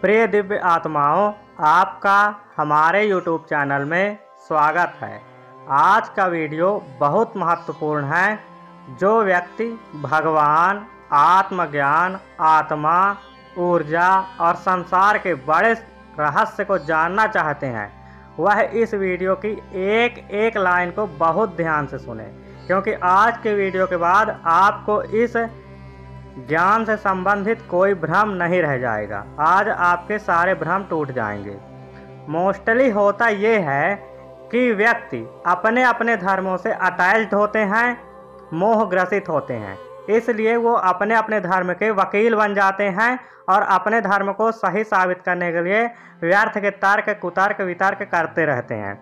प्रिय दिव्य आत्माओं, आपका हमारे YouTube चैनल में स्वागत है। आज का वीडियो बहुत महत्वपूर्ण है। जो व्यक्ति भगवान, आत्मज्ञान, आत्मा, ऊर्जा और संसार के बड़े रहस्य को जानना चाहते हैं, वह इस वीडियो की एक एक लाइन को बहुत ध्यान से सुने, क्योंकि आज के वीडियो के बाद आपको इस ज्ञान से संबंधित कोई भ्रम नहीं रह जाएगा। आज आपके सारे भ्रम टूट जाएंगे। मोस्टली होता ये है कि व्यक्ति अपने अपने धर्मों से अटैच्ड होते हैं, मोहग्रसित होते हैं, इसलिए वो अपने अपने धर्म के वकील बन जाते हैं और अपने धर्म को सही साबित करने के लिए व्यर्थ के तर्क, कुतर्क, वितर्क करते रहते हैं।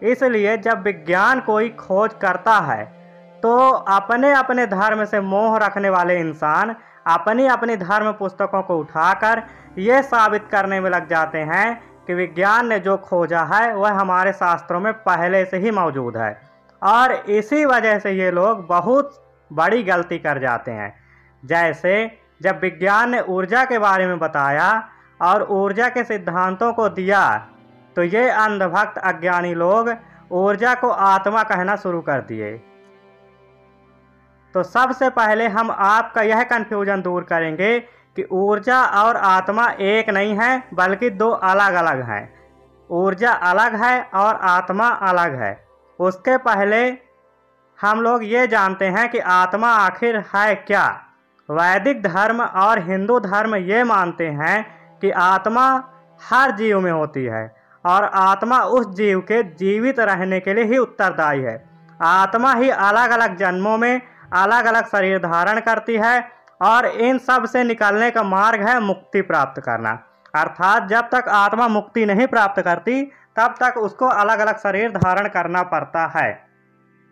इसलिए जब विज्ञान कोई खोज करता है तो अपने अपने धर्म से मोह रखने वाले इंसान अपनी अपनी धर्म पुस्तकों को उठाकर ये साबित करने में लग जाते हैं कि विज्ञान ने जो खोजा है वह हमारे शास्त्रों में पहले से ही मौजूद है। और इसी वजह से ये लोग बहुत बड़ी गलती कर जाते हैं। जैसे जब विज्ञान ने ऊर्जा के बारे में बताया और ऊर्जा के सिद्धांतों को दिया, तो ये अंधभक्त अज्ञानी लोग ऊर्जा को आत्मा कहना शुरू कर दिए। तो सबसे पहले हम आपका यह कन्फ्यूजन दूर करेंगे कि ऊर्जा और आत्मा एक नहीं है, बल्कि दो अलग अलग हैं। ऊर्जा अलग है और आत्मा अलग है। उसके पहले हम लोग ये जानते हैं कि आत्मा आखिर है क्या। वैदिक धर्म और हिंदू धर्म ये मानते हैं कि आत्मा हर जीव में होती है और आत्मा उस जीव के जीवित रहने के लिए ही उत्तरदायी है। आत्मा ही अलग अलग जन्मों में अलग अलग शरीर धारण करती है और इन सब से निकलने का मार्ग है मुक्ति प्राप्त करना। अर्थात जब तक आत्मा मुक्ति नहीं प्राप्त करती तब तक उसको अलग अलग शरीर धारण करना पड़ता है।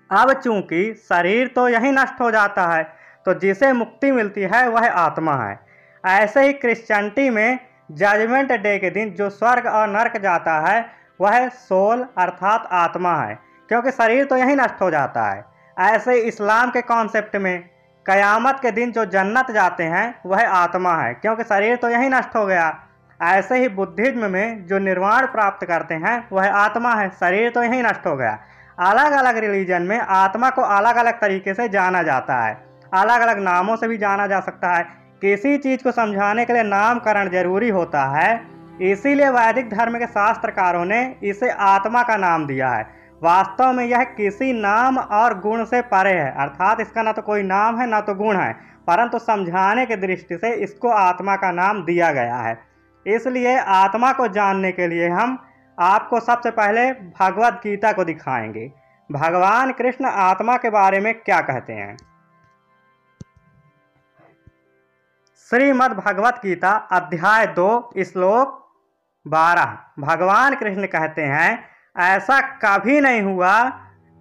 अब चूंकि शरीर तो यही नष्ट हो जाता है, तो जिसे मुक्ति मिलती है वह आत्मा है। ऐसे ही क्रिश्चियनिटी में जजमेंट डे के दिन जो स्वर्ग और नरक जाता है वह सोल अर्थात आत्मा है, क्योंकि शरीर तो यही नष्ट हो जाता है। ऐसे इस्लाम के कॉन्सेप्ट में कयामत के दिन जो जन्नत जाते हैं वह आत्मा है, क्योंकि शरीर तो यही नष्ट हो गया। ऐसे ही बुद्धिज्म में जो निर्वाण प्राप्त करते हैं वह आत्मा है, शरीर तो यही नष्ट हो गया। अलग अलग रिलीजन में आत्मा को अलग अलग तरीके से जाना जाता है, अलग अलग नामों से भी जाना जा सकता है। किसी चीज़ को समझाने के लिए नामकरण जरूरी होता है, इसीलिए वैदिक धर्म के शास्त्रकारों ने इसे आत्मा का नाम दिया है। वास्तव में यह किसी नाम और गुण से परे है, अर्थात इसका ना तो कोई नाम है ना तो गुण है, परंतु समझाने की दृष्टि से इसको आत्मा का नाम दिया गया है। इसलिए आत्मा को जानने के लिए हम आपको सबसे पहले भगवद गीता को दिखाएंगे। भगवान कृष्ण आत्मा के बारे में क्या कहते हैं। श्रीमद् भगवत गीता अध्याय 2 श्लोक 12 भगवान कृष्ण कहते हैं, ऐसा कभी नहीं हुआ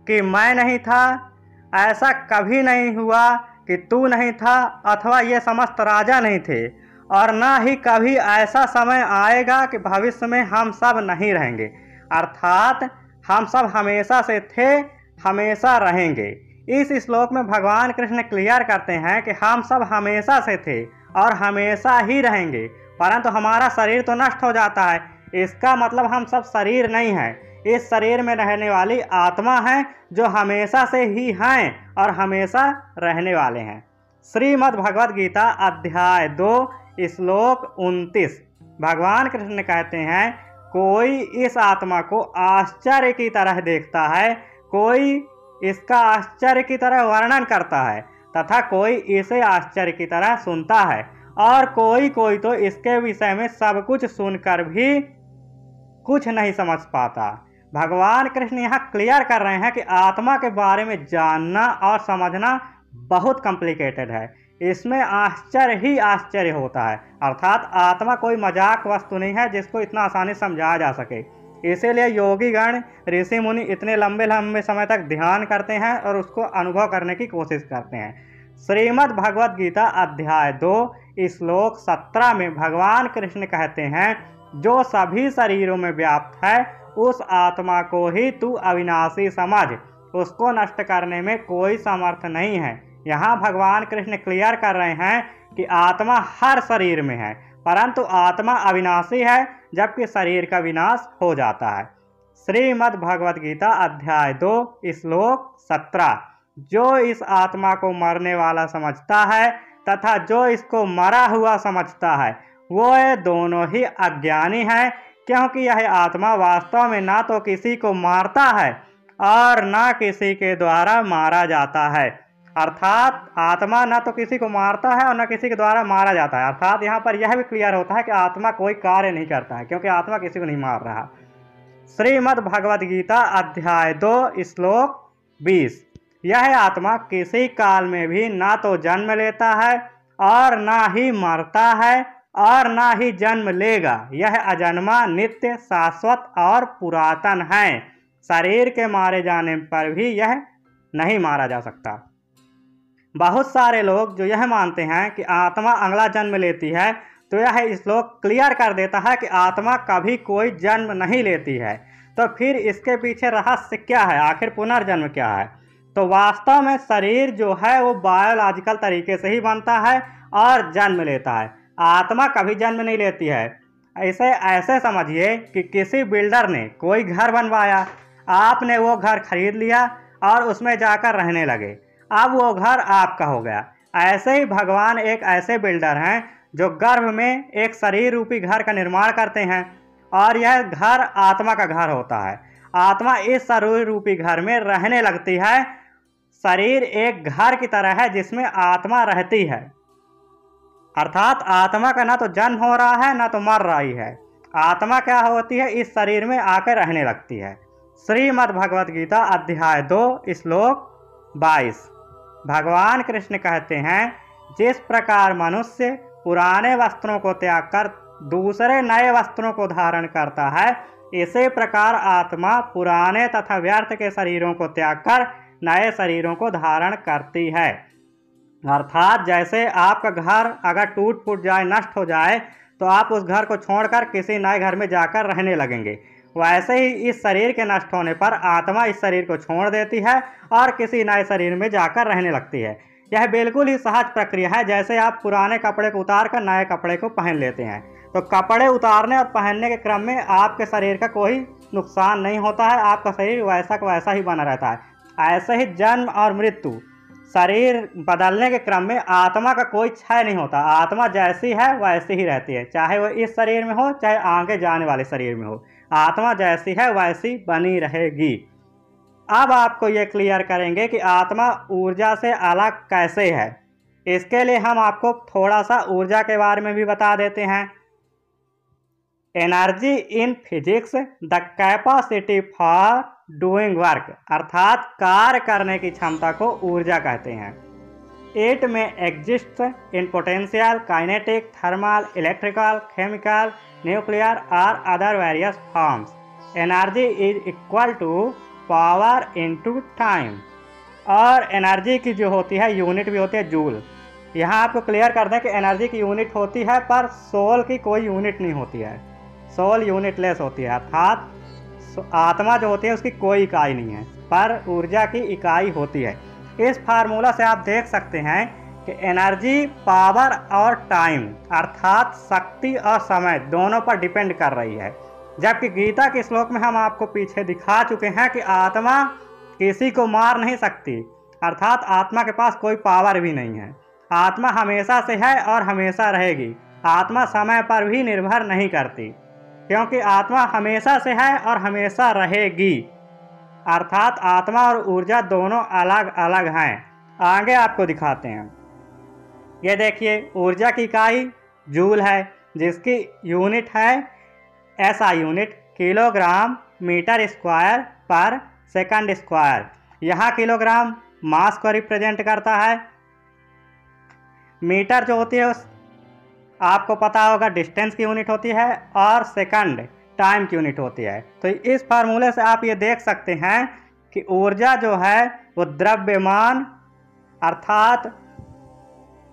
कि मैं नहीं था, ऐसा कभी नहीं हुआ कि तू नहीं था, अथवा ये समस्त राजा नहीं थे, और ना ही कभी ऐसा समय आएगा कि भविष्य में हम सब नहीं रहेंगे। अर्थात हम सब हमेशा से थे, हमेशा रहेंगे। इस श्लोक में भगवान कृष्ण क्लियर करते हैं कि हम सब हमेशा से थे और हमेशा ही रहेंगे, परंतु हमारा शरीर तो नष्ट हो जाता है। इसका मतलब हम सब शरीर नहीं हैं, इस शरीर में रहने वाली आत्मा है जो हमेशा से ही हैं और हमेशा रहने वाले हैं। श्रीमद् भगवद गीता अध्याय 2 श्लोक 29 भगवान कृष्ण कहते हैं, कोई इस आत्मा को आश्चर्य की तरह देखता है, कोई इसका आश्चर्य की तरह वर्णन करता है, तथा कोई इसे आश्चर्य की तरह सुनता है, और कोई तो इसके विषय में सब कुछ सुनकर भी कुछ नहीं समझ पाता। भगवान कृष्ण यहाँ क्लियर कर रहे हैं कि आत्मा के बारे में जानना और समझना बहुत कॉम्प्लिकेटेड है। इसमें आश्चर्य ही आश्चर्य होता है, अर्थात आत्मा कोई मजाक वस्तु नहीं है जिसको इतना आसानी से समझाया जा सके। इसीलिए योगीगण, ऋषि मुनि इतने लंबे लंबे समय तक ध्यान करते हैं और उसको अनुभव करने की कोशिश करते हैं। श्रीमद् भगवद गीता अध्याय 2 श्लोक 17 में भगवान कृष्ण कहते हैं, जो सभी शरीरों में व्याप्त है उस आत्मा को ही तू अविनाशी समझ, उसको नष्ट करने में कोई सामर्थ्य नहीं है। यहाँ भगवान कृष्ण क्लियर कर रहे हैं कि आत्मा हर शरीर में है, परंतु आत्मा अविनाशी है जबकि शरीर का विनाश हो जाता है। श्रीमद् भगवद गीता अध्याय 2 श्लोक 17। जो इस आत्मा को मरने वाला समझता है तथा जो इसको मरा हुआ समझता है वो ये दोनों ही अज्ञानी हैं, क्योंकि यह आत्मा वास्तव में ना तो किसी को मारता है और ना किसी के द्वारा मारा जाता है। अर्थात आत्मा ना तो किसी को मारता है और ना किसी के द्वारा मारा जाता है। अर्थात यहाँ पर यह भी क्लियर होता है कि आत्मा कोई कार्य नहीं करता है, क्योंकि आत्मा किसी को नहीं मार रहा। श्रीमद् भगवद गीता अध्याय 2 श्लोक 20। यह आत्मा किसी काल में भी ना तो जन्म लेता है और ना ही मरता है और ना ही जन्म लेगा। यह अजन्मा, नित्य, शाश्वत और पुरातन है। शरीर के मारे जाने पर भी यह नहीं मारा जा सकता। बहुत सारे लोग जो यह मानते हैं कि आत्मा अगला जन्म लेती है, तो यह श्लोक क्लियर कर देता है कि आत्मा कभी कोई जन्म नहीं लेती है। तो फिर इसके पीछे रहस्य क्या है, आखिर पुनर्जन्म क्या है? तो वास्तव में शरीर जो है वो बायोलॉजिकल तरीके से ही बनता है और जन्म लेता है। आत्मा कभी जन्म नहीं लेती है। ऐसे समझिए कि किसी बिल्डर ने कोई घर बनवाया, आपने वो घर खरीद लिया और उसमें जाकर रहने लगे, अब वो घर आपका हो गया। ऐसे ही भगवान एक ऐसे बिल्डर हैं जो गर्भ में एक शरीर रूपी घर का निर्माण करते हैं और यह घर आत्मा का घर होता है। आत्मा इस शरीर रूपी घर में रहने लगती है। शरीर एक घर की तरह है जिसमें आत्मा रहती है। अर्थात आत्मा का ना तो जन्म हो रहा है ना तो मर रही है। आत्मा क्या होती है, इस शरीर में आकर रहने लगती है। श्रीमद् भगवद गीता अध्याय 2 श्लोक 22। भगवान कृष्ण कहते हैं, जिस प्रकार मनुष्य पुराने वस्त्रों को त्याग कर दूसरे नए वस्त्रों को धारण करता है, इसी प्रकार आत्मा पुराने तथा व्यर्थ के शरीरों को त्याग कर नए शरीरों को धारण करती है। अर्थात जैसे आपका घर अगर टूट फूट जाए, नष्ट हो जाए, तो आप उस घर को छोड़कर किसी नए घर में जाकर रहने लगेंगे। वैसे ही इस शरीर के नष्ट होने पर आत्मा इस शरीर को छोड़ देती है और किसी नए शरीर में जाकर रहने लगती है। यह बिल्कुल ही सहज प्रक्रिया है, जैसे आप पुराने कपड़े को उतार कर नए कपड़े को पहन लेते हैं। तो कपड़े उतारने और पहनने के क्रम में आपके शरीर का कोई नुकसान नहीं होता है, आपका शरीर वैसा का वैसा ही बना रहता है। ऐसे ही जन्म और मृत्यु, शरीर बदलने के क्रम में आत्मा का कोई क्षय नहीं होता। आत्मा जैसी है वैसी ही रहती है, चाहे वो इस शरीर में हो चाहे आगे जाने वाले शरीर में हो। आत्मा जैसी है वैसी बनी रहेगी। अब आपको ये क्लियर करेंगे कि आत्मा ऊर्जा से अलग कैसे है। इसके लिए हम आपको थोड़ा सा ऊर्जा के बारे में भी बता देते हैं। Energy in physics the capacity for doing work, अर्थात कार्य करने की क्षमता को ऊर्जा कहते हैं। It may exist in potential, kinetic, thermal, electrical, chemical, nuclear और other various forms. Energy is equal to power into time. और एनर्जी की जो होती है यूनिट भी होती है जूल। यहाँ आपको क्लियर कर दें कि एनर्जी की यूनिट होती है पर सोल की कोई यूनिट नहीं होती है, सोल यूनिटलेस होती है। अर्थात आत्मा जो होती है उसकी कोई इकाई नहीं है, पर ऊर्जा की इकाई होती है। इस फार्मूला से आप देख सकते हैं कि एनर्जी पावर और टाइम अर्थात शक्ति और समय दोनों पर डिपेंड कर रही है। जबकि गीता के श्लोक में हम आपको पीछे दिखा चुके हैं कि आत्मा किसी को मार नहीं सकती, अर्थात आत्मा के पास कोई पावर भी नहीं है। आत्मा हमेशा से है और हमेशा रहेगी। आत्मा समय पर भी निर्भर नहीं करती, क्योंकि आत्मा हमेशा से है और हमेशा रहेगी। अर्थात आत्मा और ऊर्जा दोनों अलग अलग हैं। आगे आपको दिखाते हैं। ये देखिए, ऊर्जा की इकाई जूल है, जिसकी यूनिट है SI unit, kilogram metre square पर सेकंड स्क्वायर। यहाँ किलोग्राम मास को रिप्रेजेंट करता है। मीटर जो होती है आपको पता होगा डिस्टेंस की यूनिट होती है और सेकंड टाइम की यूनिट होती है। तो इस फार्मूले से आप ये देख सकते हैं कि ऊर्जा जो है वो द्रव्यमान अर्थात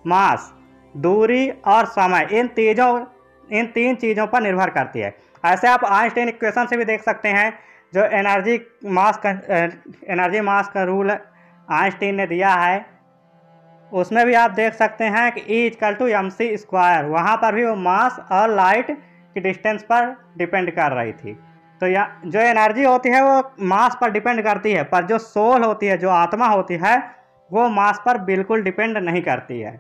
मास, दूरी और समय, इन तीन चीज़ों पर निर्भर करती है। ऐसे आप आइंस्टाइन इक्वेशन से भी देख सकते हैं, जो एनर्जी मास का रूल आइंस्टाइन ने दिया है, उसमें भी आप देख सकते हैं कि E=mc²। वहाँ पर भी वो मास और लाइट की डिस्टेंस पर डिपेंड कर रही थी। तो या जो एनर्जी होती है वो मास पर डिपेंड करती है, पर जो सोल होती है, जो आत्मा होती है, वो मास पर बिल्कुल डिपेंड नहीं करती है।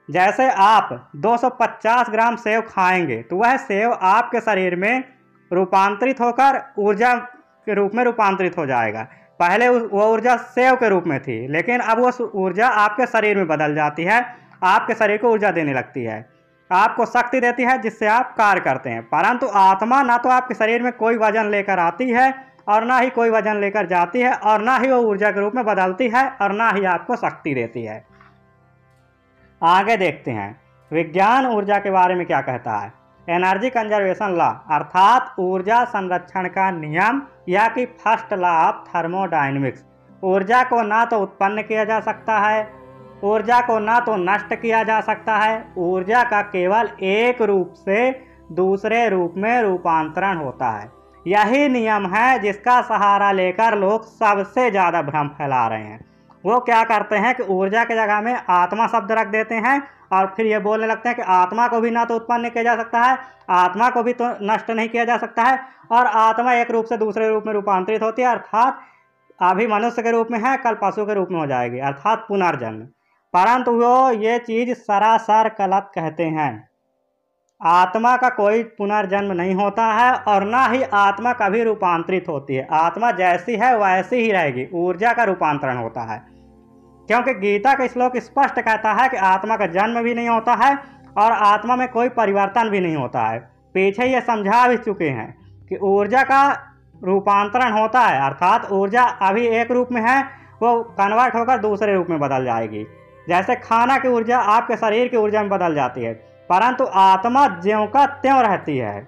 जैसे आप 250 ग्राम सेव खाएंगे तो वह सेव आपके शरीर में रूपांतरित होकर ऊर्जा के रूप में रूपांतरित हो जाएगा। पहले वो ऊर्जा सेव के रूप में थी, लेकिन अब वो ऊर्जा आपके शरीर में बदल जाती है, आपके शरीर को ऊर्जा देने लगती है, आपको शक्ति देती है, जिससे आप कार्य करते हैं। परंतु आत्मा ना तो आपके शरीर में कोई वजन लेकर आती है और ना ही कोई वजन लेकर जाती है, और ना ही वो ऊर्जा के रूप में बदलती है, और ना ही आपको शक्ति देती है। आगे देखते हैं विज्ञान ऊर्जा के बारे में क्या कहता है। एनर्जी कंजर्वेशन लॉ अर्थात ऊर्जा संरक्षण का नियम, या कि फर्स्ट लॉ ऑफ थर्मोडायनेमिक्स। ऊर्जा को ना तो उत्पन्न किया जा सकता है, ऊर्जा को ना तो नष्ट किया जा सकता है। ऊर्जा का केवल एक रूप से दूसरे रूप में रूपांतरण होता है। यही नियम है जिसका सहारा लेकर लोग सबसे ज़्यादा भ्रम फैला रहे हैं। वो क्या करते हैं कि ऊर्जा की जगह में आत्मा शब्द रख देते हैं, और फिर ये बोलने लगते हैं कि आत्मा को भी ना तो उत्पन्न किया जा सकता है, आत्मा को भी तो नष्ट नहीं किया जा सकता है, और आत्मा एक रूप से दूसरे रूप में रूपांतरित होती है, अर्थात अभी मनुष्य के रूप में है, कल पशु के रूप में हो जाएगी, अर्थात पुनर्जन्म। परंतु वो ये चीज़ सरासर गलत कहते हैं। आत्मा का कोई पुनर्जन्म नहीं होता है, और ना ही आत्मा कभी रूपांतरित होती है। आत्मा जैसी है वैसी ही रहेगी, ऊर्जा का रूपांतरण होता है। क्योंकि गीता का श्लोक स्पष्ट कहता है कि आत्मा का जन्म भी नहीं होता है और आत्मा में कोई परिवर्तन भी नहीं होता है। पीछे ये समझा भी चुके हैं कि ऊर्जा का रूपांतरण होता है, अर्थात ऊर्जा अभी एक रूप में है, वो कन्वर्ट होकर दूसरे रूप में बदल जाएगी। जैसे खाना की ऊर्जा आपके शरीर की ऊर्जा में बदल जाती है, परंतु आत्मा ज्यों का त्यों रहती है,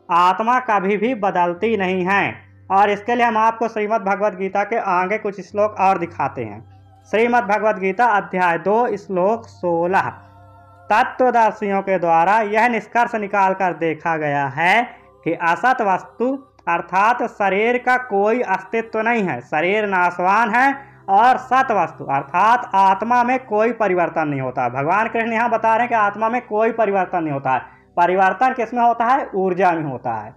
आत्मा कभी भी बदलती नहीं है। और इसके लिए हम आपको श्रीमद् भगवद गीता के आगे कुछ श्लोक और दिखाते हैं। श्रीमद् भगवद गीता अध्याय 2 श्लोक 16। तत्वदर्शियों के द्वारा यह निष्कर्ष निकाल कर देखा गया है कि असत वस्तु अर्थात शरीर का कोई अस्तित्व नहीं है, शरीर नाशवान है, और सत वस्तु अर्थात आत्मा में कोई परिवर्तन नहीं होता। भगवान कृष्ण यहाँ बता रहे हैं कि आत्मा में कोई परिवर्तन नहीं होता है। परिवर्तन किसमें होता है? ऊर्जा में होता है।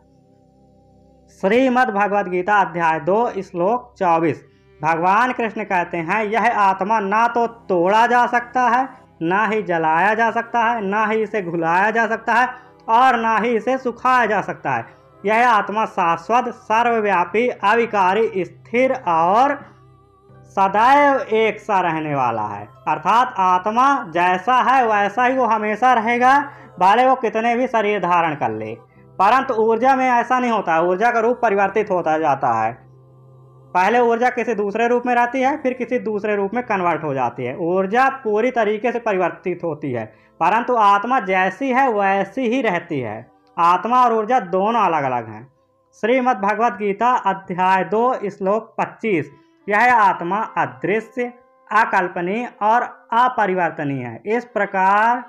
श्रीमद् भगवद गीता अध्याय 2 श्लोक 24। भगवान कृष्ण कहते हैं यह आत्मा ना तो तोड़ा जा सकता है, ना ही जलाया जा सकता है, ना ही इसे घुलाया जा सकता है, और ना ही इसे सुखाया जा सकता है। यह आत्मा शाश्वत, सर्वव्यापी, अविकारी, स्थिर और सदैव एक सा रहने वाला है। अर्थात आत्मा जैसा है वैसा ही वो हमेशा रहेगा, भले वो कितने भी शरीर धारण कर ले। परंतु ऊर्जा में ऐसा नहीं होता है, ऊर्जा का रूप परिवर्तित होता जाता है। पहले ऊर्जा किसी दूसरे रूप में रहती है, फिर किसी दूसरे रूप में कन्वर्ट हो जाती है। ऊर्जा पूरी तरीके से परिवर्तित होती है, परंतु आत्मा जैसी है वैसी ही रहती है। आत्मा और ऊर्जा दोनों अलग अलग हैं। श्रीमद् भगवद गीता अध्याय 2 श्लोक 25। यह आत्मा अदृश्य, अकल्पनीय और अपरिवर्तनीय है। इस प्रकार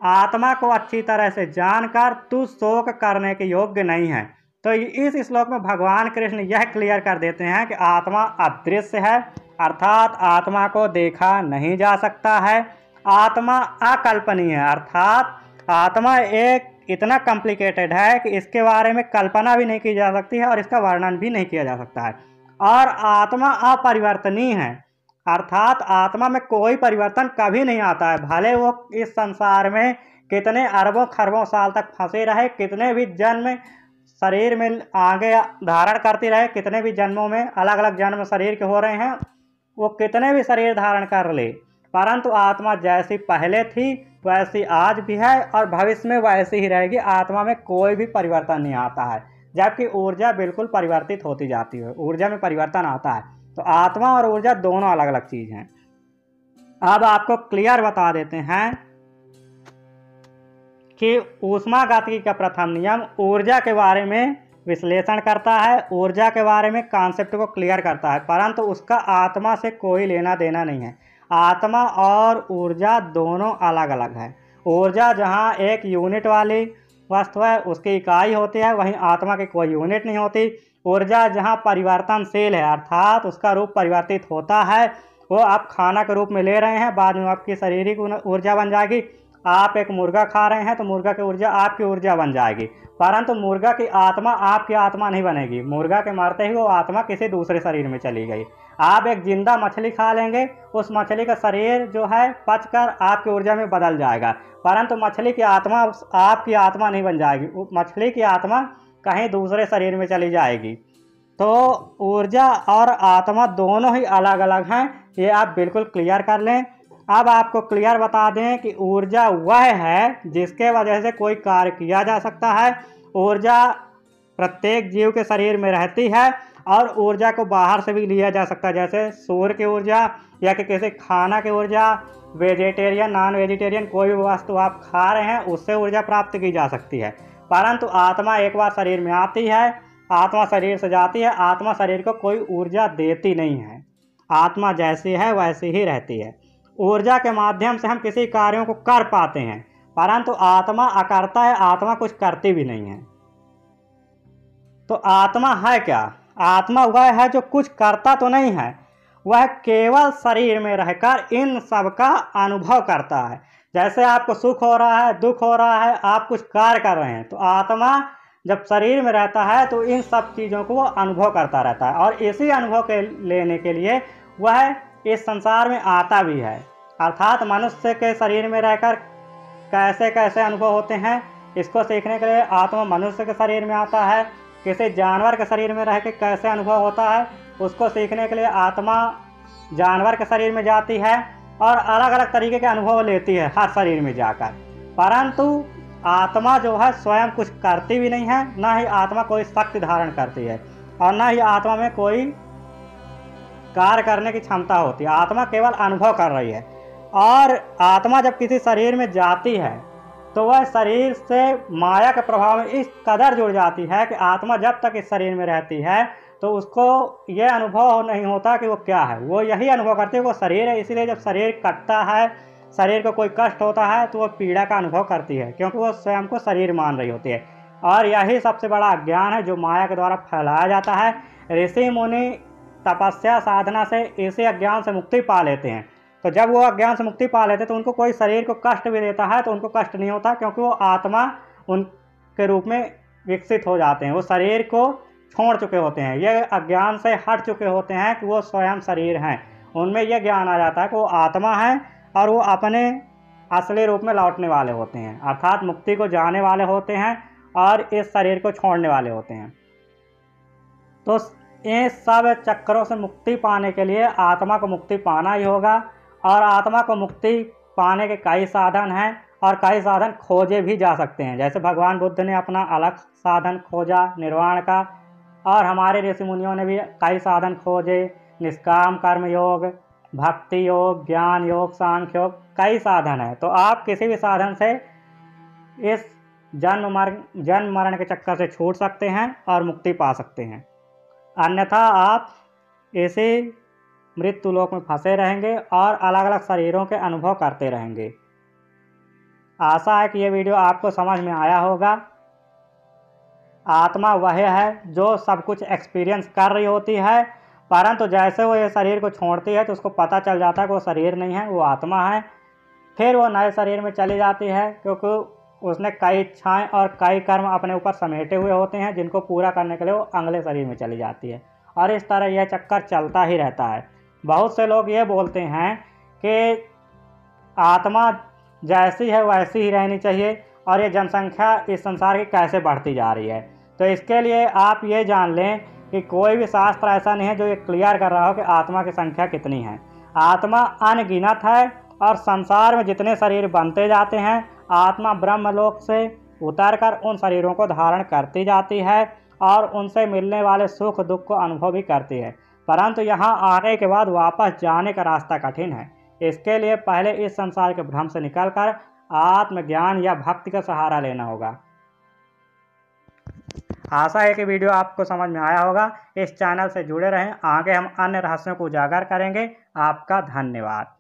आत्मा को अच्छी तरह से जानकर तू शोक करने के योग्य नहीं है। तो इस श्लोक में भगवान कृष्ण यह क्लियर कर देते हैं कि आत्मा अदृश्य है, अर्थात आत्मा को देखा नहीं जा सकता है। आत्मा अकल्पनीय है, अर्थात आत्मा एक इतना कॉम्प्लिकेटेड है कि इसके बारे में कल्पना भी नहीं की जा सकती है और इसका वर्णन भी नहीं किया जा सकता है। और आत्मा अपरिवर्तनीय है, अर्थात आत्मा में कोई परिवर्तन कभी नहीं आता है। भले वो इस संसार में कितने अरबों खरबों साल तक फंसे रहे, कितने भी जन्म शरीर में आगे धारण करती रहे, कितने भी जन्मों में अलग अलग जन्म शरीर के हो रहे हैं, वो कितने भी शरीर धारण कर ले, परंतु आत्मा जैसी पहले थी वैसी आज भी है और भविष्य में वैसी ही रहेगी। आत्मा में कोई भी परिवर्तन नहीं आता है, जबकि ऊर्जा बिल्कुल परिवर्तित होती जाती है, ऊर्जा में परिवर्तन आता है। तो आत्मा और ऊर्जा दोनों अलग अलग चीज़ हैं। अब आपको क्लियर बता देते हैं कि ऊष्मागतिकी का प्रथम नियम ऊर्जा के बारे में विश्लेषण करता है, ऊर्जा के बारे में कॉन्सेप्ट को क्लियर करता है, परंतु उसका आत्मा से कोई लेना देना नहीं है। आत्मा और ऊर्जा दोनों अलग अलग है। ऊर्जा जहाँ एक यूनिट वाली वस्तु है, उसकी इकाई होती है, वहीं आत्मा की कोई यूनिट नहीं होती। ऊर्जा जहाँ परिवर्तनशील है, अर्थात उसका रूप परिवर्तित होता है, वो आप खाना के रूप में ले रहे हैं, बाद में आपकी शारीरिक ऊर्जा बन जाएगी। आप एक मुर्गा खा रहे हैं तो मुर्गा की ऊर्जा आपकी ऊर्जा बन जाएगी, परंतु मुर्गा की आत्मा आपकी आत्मा नहीं बनेगी। मुर्गा के मरते ही वो आत्मा किसी दूसरे शरीर में चली गई। आप एक जिंदा मछली खा लेंगे, उस मछली का शरीर जो है पचकर आपकी ऊर्जा में बदल जाएगा, परंतु मछली की आत्मा आपकी आत्मा नहीं बन जाएगी। मछली की आत्मा कहीं दूसरे शरीर में चली जाएगी। तो ऊर्जा और आत्मा दोनों ही अलग अलग हैं, ये आप बिल्कुल क्लियर कर लें। अब आपको क्लियर बता दें कि ऊर्जा वह है जिसके वजह से कोई कार्य किया जा सकता है। ऊर्जा प्रत्येक जीव के शरीर में रहती है और ऊर्जा को बाहर से भी लिया जा सकता है, जैसे सूर्य की ऊर्जा या कि किसी खाना की ऊर्जा, वेजिटेरियन नॉन वेजिटेरियन कोई भी वस्तु आप खा रहे हैं उससे ऊर्जा प्राप्त की जा सकती है। परंतु आत्मा एक बार शरीर में आती है, आत्मा शरीर से जाती है, आत्मा शरीर को कोई ऊर्जा देती नहीं है। आत्मा जैसी है वैसी ही रहती है। ऊर्जा के माध्यम से हम किसी कार्यों को कर पाते हैं, परंतु आत्मा अकर्ता है, आत्मा कुछ करती भी नहीं है। तो आत्मा है क्या? आत्मा वह है जो कुछ करता तो नहीं है, वह केवल शरीर में रहकर इन सब का अनुभव करता है। जैसे आपको सुख हो रहा है, दुख हो रहा है, आप कुछ कार्य कर रहे हैं, तो आत्मा जब शरीर में रहता है तो इन सब चीज़ों को वो अनुभव करता रहता है, और इसी अनुभव के लेने के लिए वह इस संसार में आता भी है। अर्थात मनुष्य के शरीर में रहकर कैसे कैसे अनुभव होते हैं, इसको सीखने के लिए आत्मा मनुष्य के शरीर में आता है। किसी जानवर के शरीर में रह के कैसे अनुभव होता है, उसको सीखने के लिए आत्मा जानवर के शरीर में जाती है और अलग अलग तरीके के अनुभव लेती है हर शरीर में जाकर। परंतु आत्मा जो है स्वयं कुछ करती भी नहीं है, ना ही आत्मा कोई शक्ति धारण करती है, और ना ही आत्मा में कोई कार्य करने की क्षमता होती है। आत्मा केवल अनुभव कर रही है। और आत्मा जब किसी शरीर में जाती है तो वह शरीर से माया के प्रभाव में इस कदर जुड़ जाती है कि आत्मा जब तक इस शरीर में रहती है तो उसको यह अनुभव नहीं होता कि वो क्या है। वो यही अनुभव करती है वो शरीर है। इसलिए जब शरीर कटता है, शरीर को कोई कष्ट होता है, तो वो पीड़ा का अनुभव करती है, क्योंकि वो स्वयं को शरीर मान रही होती है। और यही सबसे बड़ा अज्ञान है जो माया के द्वारा फैलाया जाता है। ऋषि मुनि तपस्या साधना से इसी अज्ञान से मुक्ति पा लेते हैं। तो जब वो अज्ञान से मुक्ति पा लेते हैं तो उनको कोई शरीर को कष्ट भी देता है तो उनको कष्ट नहीं होता, क्योंकि वो आत्मा उनके रूप में विकसित हो जाते हैं। वो शरीर को छोड़ चुके होते हैं, ये अज्ञान से हट चुके होते हैं कि वो स्वयं शरीर हैं। उनमें यह ज्ञान आ जाता है कि वो आत्मा है और वो अपने असली रूप में लौटने वाले होते हैं, अर्थात मुक्ति को जाने वाले होते हैं और इस शरीर को छोड़ने वाले होते हैं। तो इन सब चक्करों से मुक्ति पाने के लिए आत्मा को मुक्ति पाना ही होगा। और आत्मा को मुक्ति पाने के कई साधन हैं और कई साधन खोजे भी जा सकते हैं। जैसे भगवान बुद्ध ने अपना अलग साधन खोजा निर्वाण का, और हमारे ऋषि मुनियों ने भी कई साधन खोजे, निष्काम कर्म योग, भक्ति योग, ज्ञान योग, सांख्य योग, कई साधन है। तो आप किसी भी साधन से इस जन्म मरण के चक्कर से छूट सकते हैं और मुक्ति पा सकते हैं, अन्यथा आप इसी मृत्यु लोक में फंसे रहेंगे और अलग अलग शरीरों के अनुभव करते रहेंगे। आशा है कि ये वीडियो आपको समझ में आया होगा। आत्मा वह है जो सब कुछ एक्सपीरियंस कर रही होती है, परंतु जैसे वो ये शरीर को छोड़ती है तो उसको पता चल जाता है कि वो शरीर नहीं है, वो आत्मा है। फिर वो नए शरीर में चली जाती है, क्योंकि उसने कई इच्छाएं और कई कर्म अपने ऊपर समेटे हुए होते हैं, जिनको पूरा करने के लिए वो अगले शरीर में चली जाती है। और इस तरह यह चक्कर चलता ही रहता है। बहुत से लोग ये बोलते हैं कि आत्मा जैसी है वैसी ही रहनी चाहिए, और ये जनसंख्या इस संसार की कैसे बढ़ती जा रही है। तो इसके लिए आप ये जान लें कि कोई भी शास्त्र ऐसा नहीं है जो ये क्लियर कर रहा हो कि आत्मा की संख्या कितनी है। आत्मा अनगिनत है, और संसार में जितने शरीर बनते जाते हैं आत्मा ब्रह्मलोक से उतरकर उन शरीरों को धारण करती जाती है और उनसे मिलने वाले सुख दुख को अनुभव भी करती है। परंतु यहाँ आने के बाद वापस जाने का रास्ता कठिन है। इसके लिए पहले इस संसार के भ्रम से निकलकर आत्मज्ञान या भक्ति का सहारा लेना होगा। आशा है कि वीडियो आपको समझ में आया होगा। इस चैनल से जुड़े रहें, आगे हम अन्य रहस्यों को उजागर करेंगे। आपका धन्यवाद।